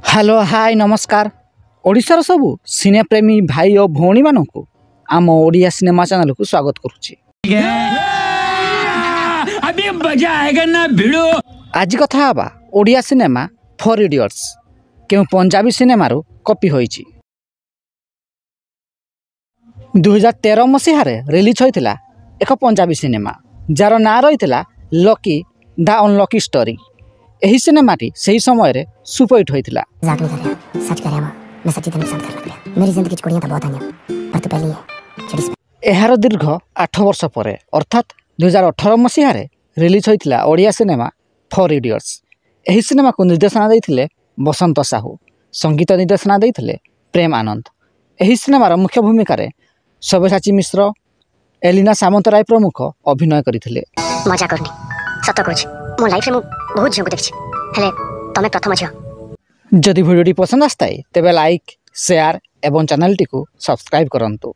Hello hi नमस्कार ओडिशार सबू सिनेप्रेमी भाई और भौणी मानू आम ओडिया सिनेमा चैनल को स्वागत करुच्ची। अभी मजा आएगा ना भिड़ो। आज कथा हवा ओडिया सिनेमा फॉर इडियट्स क्यों पंजाबी सिनेमारू कॉपी होईची। 2013 मसीह रिलीज होइतिला एक पंजाबी सिनेमा जार ना रही लकी द अनलकी स्टोरी। एही सिनेमाटी सही समय रे सुपरहिट होइतिला। एहार दीर्घ 8 वर्ष पर अर्थात 2018 मसीह रिलीज होइतिला ओडिया सिनेमा फॉर इडियट्स। एही सिनेमा को निर्देशना देइथिले बसंत साहू, संगीत निर्देशना देइथिले प्रेम आनंद। एही सिनेमार मुख्य भूमिका रे सब्यसाची मिश्र, एलिना सामंतराय प्रमुख अभिनय करथिले। मजा करनी सत कहूँ मो लाइफ रे मु बहुत झियो को देखछि हेले तमे प्रथम झियो। जदि वीडियोटी पसंद आस्ताए तेबे लाइक शेयर एवं चैनल टी को सब्सक्राइब करंतु।